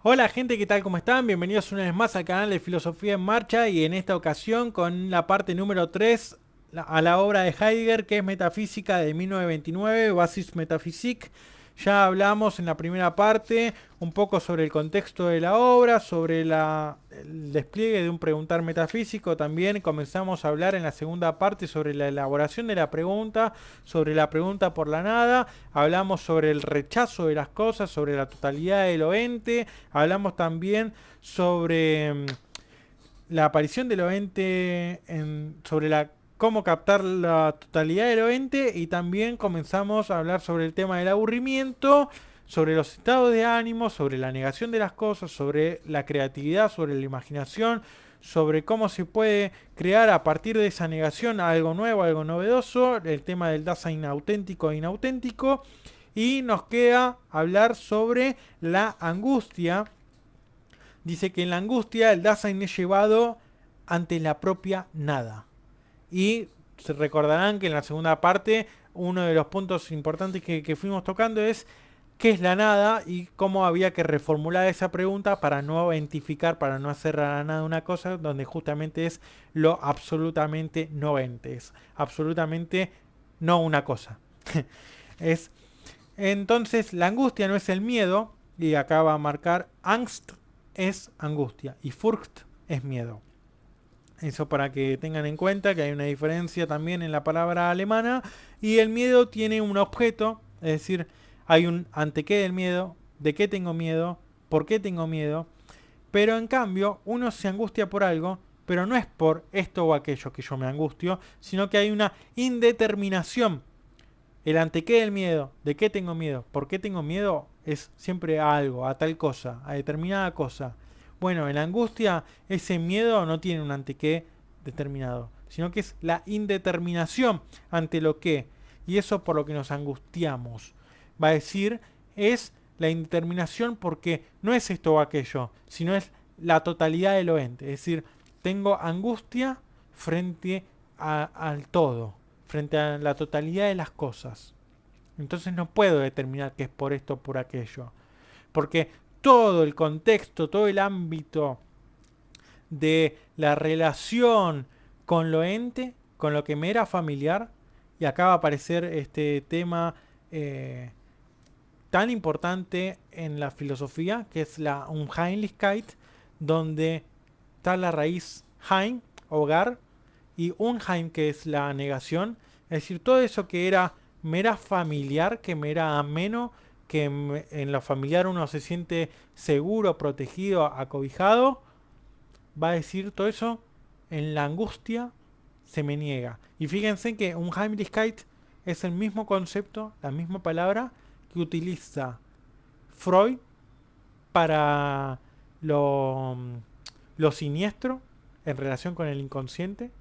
Hola gente, ¿qué tal? ¿Cómo están? Bienvenidos una vez más al canal de Filosofía en Marcha y en esta ocasión con la parte número 3 a la obra de Heidegger, que es Metafísica de 1929, Basis Metaphysique. Ya hablamos en la primera parte un poco sobre el contexto de la obra, sobre el despliegue de un preguntar metafísico. También comenzamos a hablar en la segunda parte sobre la elaboración de la pregunta, sobre la pregunta por la nada. Hablamos sobre el rechazo de las cosas, sobre la totalidad de lo ente. Hablamos también sobre la aparición del ente, sobre cómo captar la totalidad del ente, y también comenzamos a hablar sobre el tema del aburrimiento, sobre los estados de ánimo, sobre la negación de las cosas, sobre la creatividad, sobre la imaginación, sobre cómo se puede crear a partir de esa negación algo nuevo, algo novedoso, el tema del Dasein auténtico e inauténtico, y nos queda hablar sobre la angustia. Dice que en la angustia el Dasein es llevado ante la propia nada. Y se recordarán que en la segunda parte uno de los puntos importantes que fuimos tocando es qué es la nada y cómo había que reformular esa pregunta para no identificar, para no hacer a la nada una cosa donde justamente es lo absolutamente no ente, es absolutamente no una cosa. es Entonces la angustia no es el miedo, y acá va a marcar Angst es angustia y Furcht es miedo. Eso para que tengan en cuenta que hay una diferencia también en la palabra alemana, y el miedo tiene un objeto, es decir, hay un ante qué del miedo, de qué tengo miedo, por qué tengo miedo, pero en cambio uno se angustia por algo, pero no es por esto o aquello que yo me angustio, sino que hay una indeterminación. El ante qué del miedo, de qué tengo miedo, por qué tengo miedo, es siempre a algo, a tal cosa, a determinada cosa. Bueno, en la angustia ese miedo no tiene un ante qué determinado, sino que es la indeterminación ante lo que. Y eso por lo que nos angustiamos. Va a decir, es la indeterminación porque no es esto o aquello, sino es la totalidad de lo ente. Es decir, tengo angustia frente al todo, frente a la totalidad de las cosas. Entonces no puedo determinar que es por esto o por aquello. Porque todo el contexto, todo el ámbito de la relación con lo ente, con lo que me era familiar, y acá va a aparecer este tema eh, tan importante en la filosofía, que es la Unheimlichkeit, donde está la raíz Heim, hogar, y Unheim, que es la negación. Es decir, todo eso que era me era familiar, que me era ameno, en lo familiar uno se siente seguro, protegido, acobijado, va a decir todo eso en la angustia se me niega. Y fíjense que un Heimlichkeit es el mismo concepto, la misma palabra que utiliza Freud para lo, lo siniestro en relación con el inconsciente,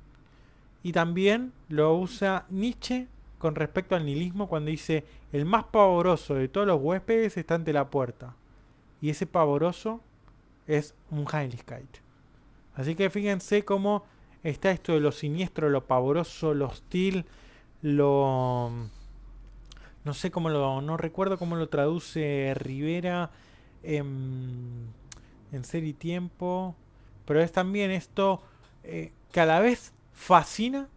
y también lo usa Nietzsche con respecto al nihilismo cuando dice el más pavoroso de todos los huéspedes está ante la puerta. Y ese pavoroso es un Heimlichkeit. Así que fíjense cómo está esto de lo siniestro, lo pavoroso, lo hostil, lo... No sé cómo lo... No recuerdo cómo lo traduce Rivera en Ser y Tiempo. Pero es también esto que a la vez fascina,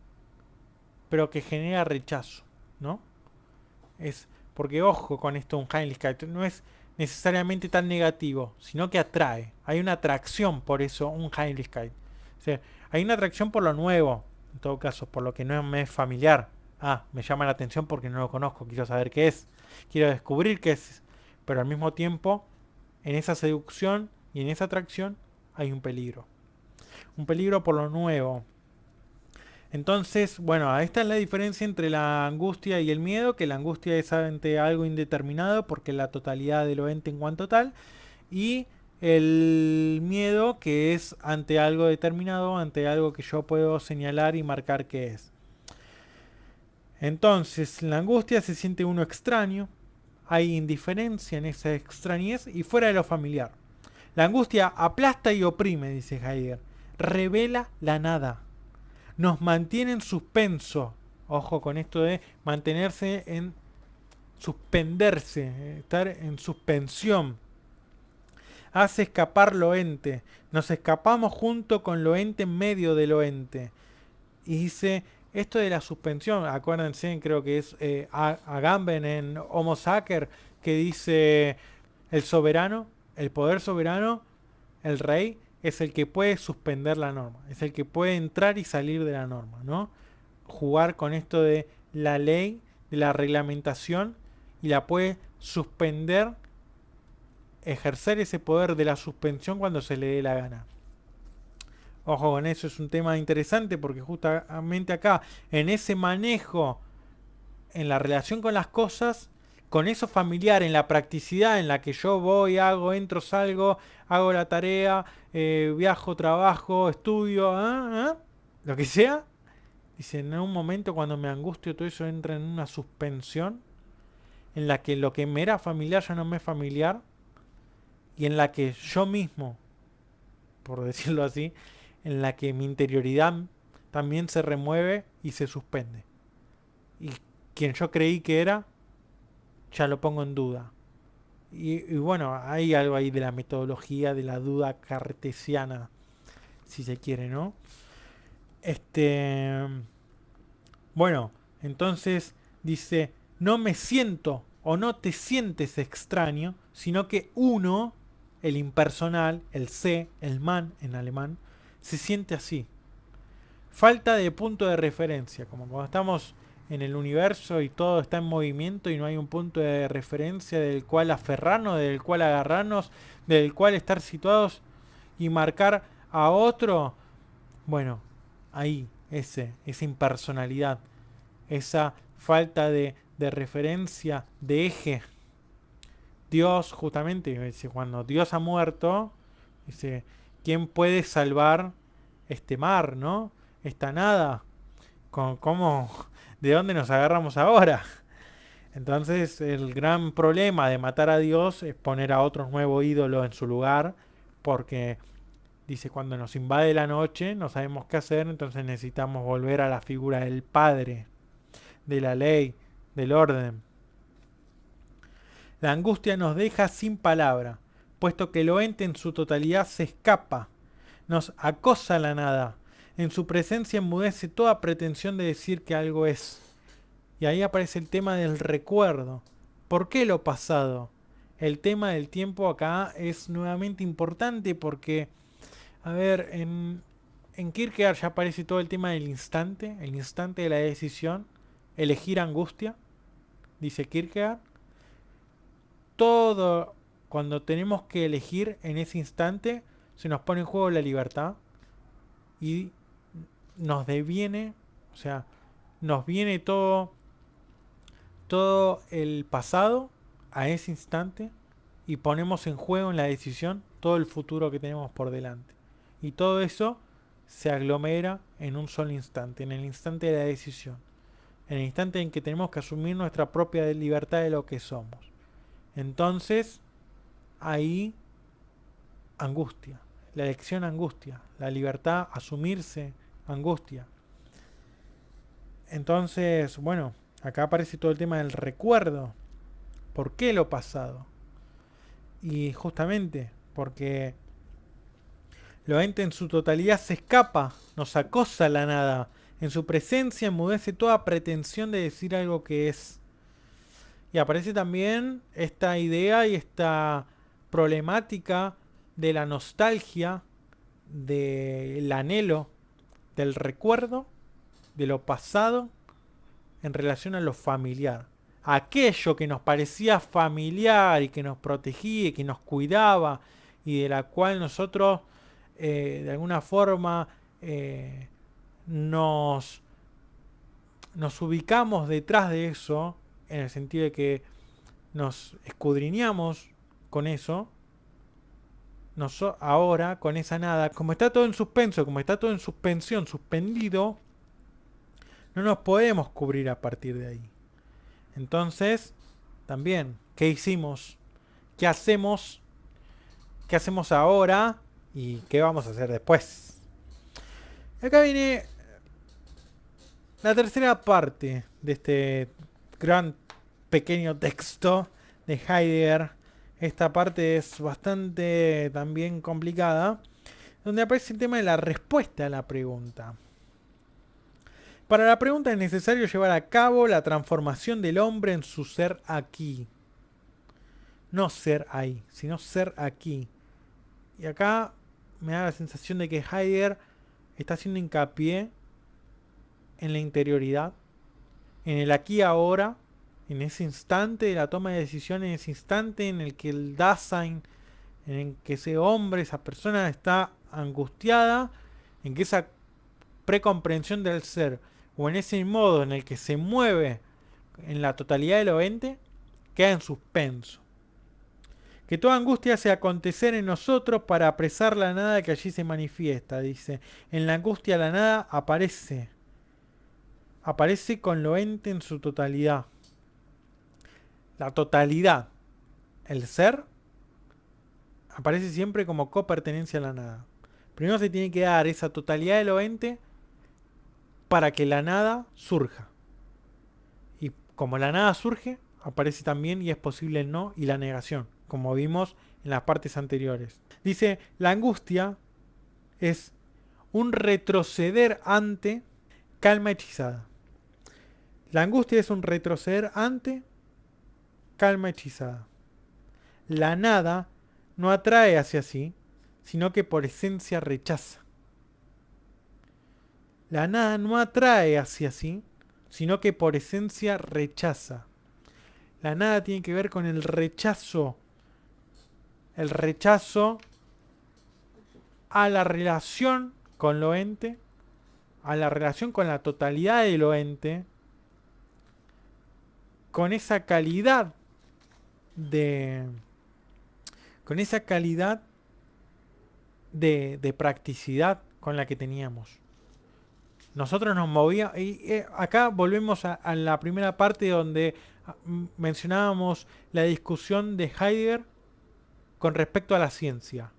pero que genera rechazo, ¿no? Es porque, ojo con esto, un Heimlichkeit no es necesariamente tan negativo, sino que atrae. Hay una atracción por eso, un Heimlichkeit. O sea, hay una atracción por lo nuevo, en todo caso, por lo que no me es familiar. Ah, me llama la atención porque no lo conozco, quiero saber qué es, quiero descubrir qué es. Pero al mismo tiempo, en esa seducción y en esa atracción hay un peligro. Un peligro por lo nuevo. Entonces, bueno, esta es la diferencia entre la angustia y el miedo, que la angustia es ante algo indeterminado porque la totalidad de lo ente en cuanto tal, y el miedo que es ante algo determinado, ante algo que yo puedo señalar y marcar que es. Entonces, la angustia se siente uno extraño, hay indiferencia en esa extrañez y fuera de lo familiar. La angustia aplasta y oprime, dice Heidegger, revela la nada, nos mantiene en suspenso. Ojo con esto de mantenerse suspenderse, estar en suspensión. hace escapar lo ente. Nos escapamos junto con lo ente en medio de lo ente. Y dice, esto de la suspensión, acuérdense, creo que es Agamben en Homo Sacer, que dice, el soberano, el poder soberano, el rey, es el que puede suspender la norma, es el que puede entrar y salir de la norma, ¿no? Jugar con esto de la ley, de la reglamentación, y la puede suspender, ejercer ese poder de la suspensión cuando se le dé la gana. Ojo con eso, es un tema interesante porque justamente acá, en ese manejo, en la relación con las cosas, con eso familiar, en la practicidad en la que yo voy, hago, entro, salgo, hago la tarea, viajo, trabajo, estudio, lo que sea, dice, en un momento cuando me angustio todo eso entra en una suspensión en la que lo que me era familiar ya no me es familiar y en la que yo mismo, por decirlo así, en la que mi interioridad también se remueve y se suspende. Y quien yo creí que era, ya lo pongo en duda. Y bueno, hay algo ahí de la metodología de la duda cartesiana, si se quiere, ¿no? Este, bueno, entonces dice, no me siento o no te sientes extraño, sino que uno, el impersonal, el se, el man en alemán, se siente así. Falta de punto de referencia, como cuando estamos en el universo y todo está en movimiento y no hay un punto de referencia del cual aferrarnos, del cual agarrarnos, del cual estar situados y marcar a otro. Bueno, ahí, esa impersonalidad, esa falta de referencia, de eje. Dios, justamente, dice, cuando Dios ha muerto, dice, ¿quién puede salvar este mar, no? Esta nada. ¿Cómo? ¿De dónde nos agarramos ahora? Entonces, el gran problema de matar a Dios es poner a otro nuevo ídolo en su lugar, porque dice, cuando nos invade la noche, no sabemos qué hacer, entonces necesitamos volver a la figura del Padre, de la ley, del orden. La angustia nos deja sin palabra, puesto que lo ente en su totalidad se escapa, nos acosa la nada, en su presencia enmudece toda pretensión de decir que algo es. Y ahí aparece el tema del recuerdo. ¿Por qué lo pasado? El tema del tiempo acá es nuevamente importante porque, a ver, en Kierkegaard ya aparece todo el tema del instante, el instante de la decisión, elegir angustia, dice Kierkegaard. Todo, cuando tenemos que elegir en ese instante, se nos pone en juego la libertad y nos deviene, o sea, nos viene todo el pasado a ese instante y ponemos en juego en la decisión todo el futuro que tenemos por delante. Y todo eso se aglomera en un solo instante, en el instante de la decisión, en el instante en que tenemos que asumir nuestra propia libertad de lo que somos. Entonces, ahí angustia, la elección angustia, la libertad asumirse angustia. Entonces, bueno, acá aparece todo el tema del recuerdo. ¿Por qué lo pasado? Y justamente porque lo ente en su totalidad se escapa, nos acosa la nada. En su presencia enmudece toda pretensión de decir algo que es. Y aparece también esta idea y esta problemática de la nostalgia, del anhelo, del recuerdo, de lo pasado en relación a lo familiar. Aquello que nos parecía familiar y que nos protegía y que nos cuidaba y de la cual nosotros de alguna forma nos, nos ubicamos detrás de eso, en el sentido de que nos escudriñamos con eso, ahora con esa nada, como está todo en suspenso, como está todo en suspensión, suspendido, no nos podemos cubrir a partir de ahí. Entonces, también, ¿qué hicimos? ¿Qué hacemos? ¿Qué hacemos ahora? ¿Y qué vamos a hacer después? Acá viene la tercera parte de este gran pequeño texto de Heidegger esta parte es bastante también complicada, donde aparece el tema de la respuesta a la pregunta. Para la pregunta es necesario llevar a cabo la transformación del hombre en su ser aquí. No ser ahí, sino ser aquí. Y acá me da la sensación de que Heidegger está haciendo hincapié en la interioridad, en el aquí y ahora, en ese instante de la toma de decisión, en ese instante en el que el Dasein, en el que ese hombre, esa persona está angustiada, en que esa precomprensión del ser, o en ese modo en el que se mueve en la totalidad de lo ente, queda en suspenso. Que toda angustia hace acontecer en nosotros para apresar la nada que allí se manifiesta, dice. En la angustia la nada aparece. Aparece con lo ente en su totalidad. La totalidad, el ser, aparece siempre como copertenencia a la nada. Primero se tiene que dar esa totalidad de lo ente para que la nada surja. Y como la nada surge, aparece también y es posible el no y la negación, como vimos en las partes anteriores. Dice, la angustia es un retroceder ante calma hechizada. La angustia es un retroceder ante calma hechizada. La nada no atrae hacia sí, sino que por esencia rechaza. La nada no atrae hacia sí, sino que por esencia rechaza. La nada tiene que ver con el rechazo a la relación con lo ente, a la relación con la totalidad de lo ente, con esa calidad de de practicidad con la que teníamos. Nosotros nos movíamos, y acá volvemos a la primera parte donde mencionábamos la discusión de Heidegger con respecto a la ciencia.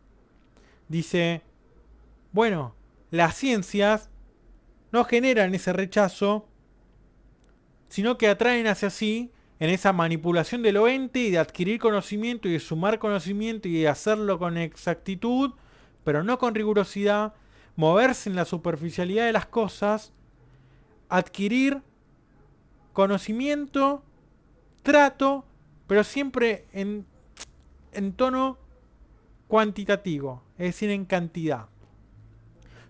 Dice, bueno, las ciencias no generan ese rechazo, sino que atraen hacia sí en esa manipulación de lo ente y de adquirir conocimiento y de sumar conocimiento y de hacerlo con exactitud, pero no con rigurosidad, moverse en la superficialidad de las cosas, adquirir conocimiento, trato, pero siempre en tono cuantitativo, es decir, en cantidad.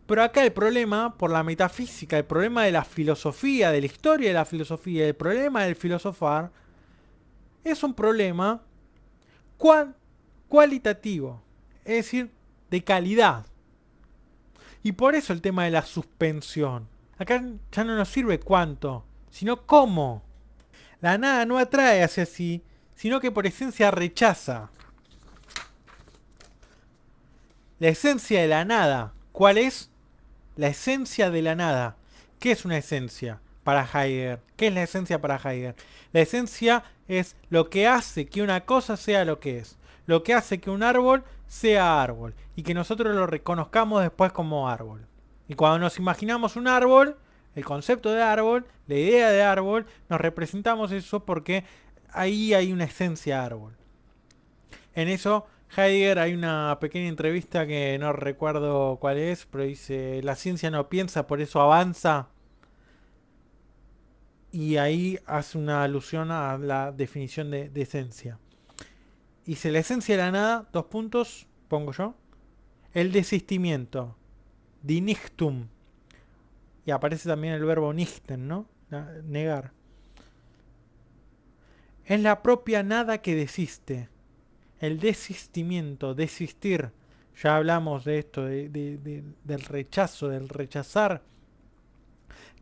Pero acá el problema, por la metafísica, el problema de la filosofía, de la historia de la filosofía, el problema del filosofar, es un problema cualitativo, es decir, de calidad. Y por eso el tema de la suspensión. Acá ya no nos sirve cuánto, sino cómo. La nada no atrae hacia sí, sino que por esencia rechaza. La esencia de la nada, ¿cuál es? La esencia de la nada. ¿Qué es una esencia para Heidegger? ¿Qué es la esencia para Heidegger? La esencia es lo que hace que una cosa sea lo que es. Lo que hace que un árbol sea árbol. Y que nosotros lo reconozcamos después como árbol. Y cuando nos imaginamos un árbol, el concepto de árbol, la idea de árbol, nos representamos eso porque ahí hay una esencia árbol. En eso Heidegger, hay una pequeña entrevista que no recuerdo cuál es, pero dice, la ciencia no piensa, por eso avanza. Y ahí hace una alusión a la definición de esencia. Dice, la esencia de la nada, dos puntos, pongo yo, el desistimiento, die Nichtung. Y aparece también el verbo nichten, ¿no? Negar. Es la propia nada que desiste. El desistimiento, desistir. Ya hablamos de esto, del rechazo, del rechazar,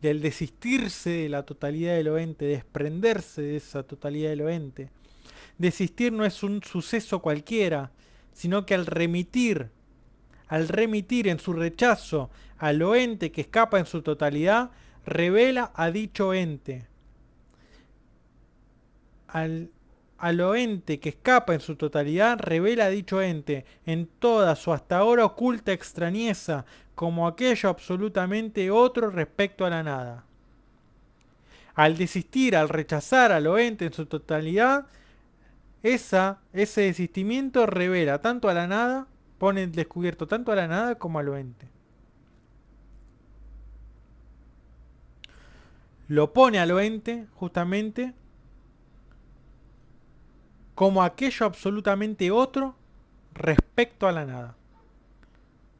del desistirse de la totalidad del ente, desprenderse de esa totalidad del ente. Desistir no es un suceso cualquiera, sino que al remitir en su rechazo al ente que escapa en su totalidad, revela a dicho ente. A lo ente que escapa en su totalidad, revela a dicho ente en toda su hasta ahora oculta extrañeza, como aquello absolutamente otro respecto a la nada. Al desistir, al rechazar a lo ente en su totalidad, ese desistimiento revela tanto a la nada, pone el descubierto tanto a la nada como al ente. Lo pone al ente justamente como aquello absolutamente otro respecto a la nada.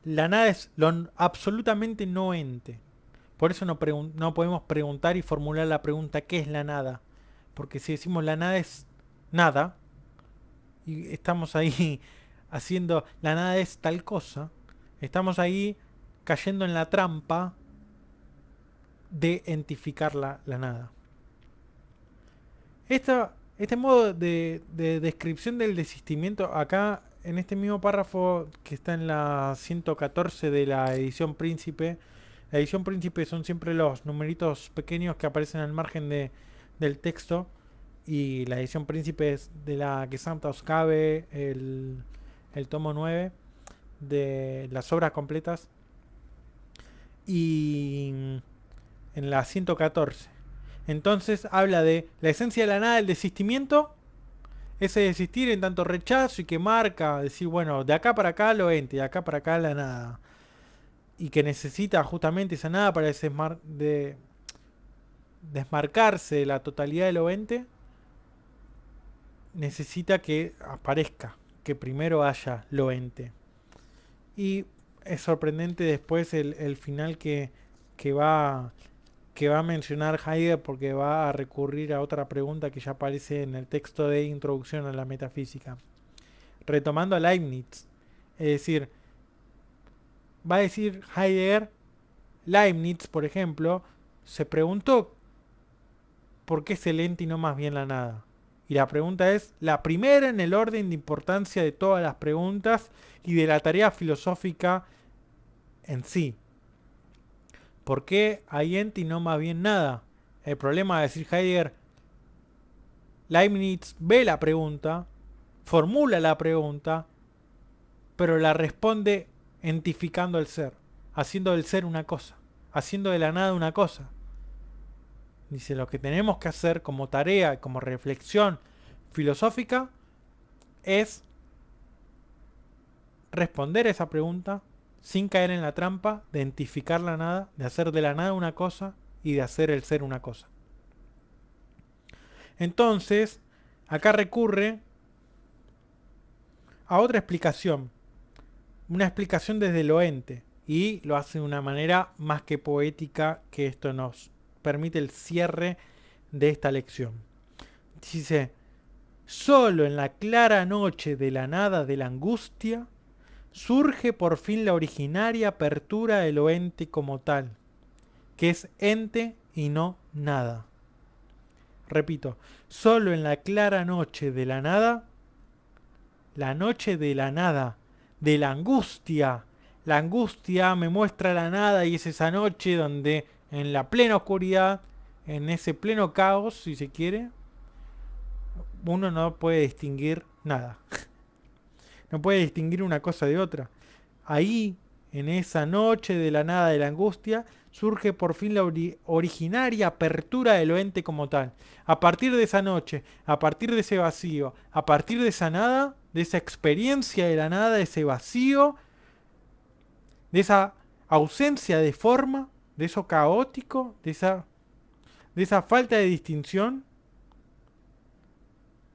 La nada es lo absolutamente no ente. Por eso no podemos preguntar y formular la pregunta ¿qué es la nada? Porque si decimos la nada es nada, y estamos ahí haciendo la nada es tal cosa, estamos ahí cayendo en la trampa de entificar la nada. Este modo de descripción del desistimiento, acá en este mismo párrafo que está en la 114 de la edición Príncipe, la edición Príncipe son siempre los numeritos pequeños que aparecen al margen del texto, y la edición Príncipe es de la que Santa Oscabe, el tomo 9 de las obras completas, y en la 114. Entonces habla de la esencia de la nada, el desistimiento, ese desistir en tanto rechazo y que marca, decir, bueno, de acá para acá lo ente, de acá para acá la nada. Y que necesita justamente esa nada para desmarcarse de la totalidad de lo ente, necesita que aparezca, que primero haya lo ente. Y es sorprendente después el final que va a mencionar Heidegger, porque va a recurrir a otra pregunta que ya aparece en el texto de introducción a la metafísica. Retomando a Leibniz, es decir, va a decir Heidegger, Leibniz, por ejemplo, se preguntó por qué es el ente y no más bien la nada. Y la pregunta es la primera en el orden de importancia de todas las preguntas y de la tarea filosófica en sí. ¿Por qué hay ente y no más bien nada? El problema de decir Heidegger, Leibniz ve la pregunta, formula la pregunta, pero la responde entificando el ser, haciendo del ser una cosa, haciendo de la nada una cosa. Dice, lo que tenemos que hacer como tarea, como reflexión filosófica, es responder esa pregunta sin caer en la trampa de identificar la nada, de hacer de la nada una cosa y de hacer el ser una cosa. Entonces, acá recurre a otra explicación, una explicación desde lo ente, y lo hace de una manera más que poética, que esto nos permite el cierre de esta lección. Dice, solo en la clara noche de la nada de la angustia, surge por fin la originaria apertura de lo ente como tal, que es ente y no nada. Repito, solo en la clara noche de la nada, la noche de la nada, de la angustia. La angustia me muestra la nada y es esa noche donde en la plena oscuridad, en ese pleno caos, si se quiere, uno no puede distinguir nada. No puede distinguir una cosa de otra. Ahí, en esa noche de la nada de la angustia, surge por fin la originaria apertura del ente como tal. A partir de esa noche, a partir de ese vacío, a partir de esa nada, de esa experiencia de la nada, de ese vacío, de esa ausencia de forma, de eso caótico, de esa falta de distinción,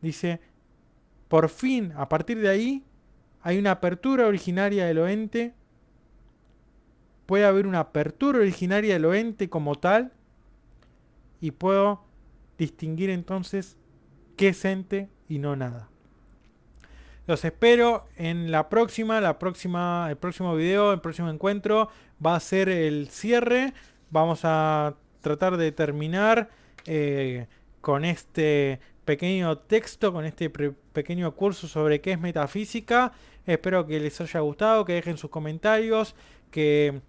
dice, por fin, a partir de ahí, hay una apertura originaria del ente. Puede haber una apertura originaria del ente como tal. Y puedo distinguir entonces qué es ente y no nada. Los espero en el próximo video, el próximo encuentro. Va a ser el cierre. Vamos a tratar de terminar con este pequeño texto, con este pequeño curso sobre qué es metafísica. Espero que les haya gustado, que dejen sus comentarios, que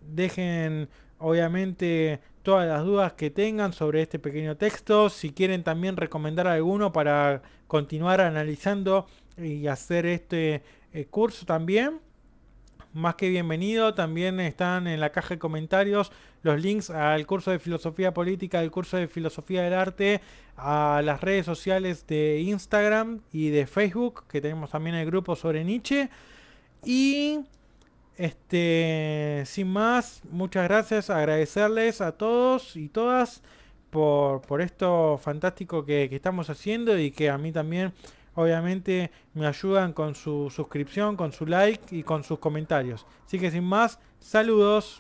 dejen obviamente todas las dudas que tengan sobre este pequeño texto. Si quieren también recomendar alguno para continuar analizando y hacer este curso también, más que bienvenido. También están en la caja de comentarios los links al curso de filosofía política, al curso de filosofía del arte, a las redes sociales de Instagram y de Facebook, que tenemos también el grupo sobre Nietzsche. Y sin más, muchas gracias, agradecerles a todos y todas por esto fantástico que estamos haciendo y que a mí también obviamente me ayudan con su suscripción, con su like y con sus comentarios. Así que sin más, saludos.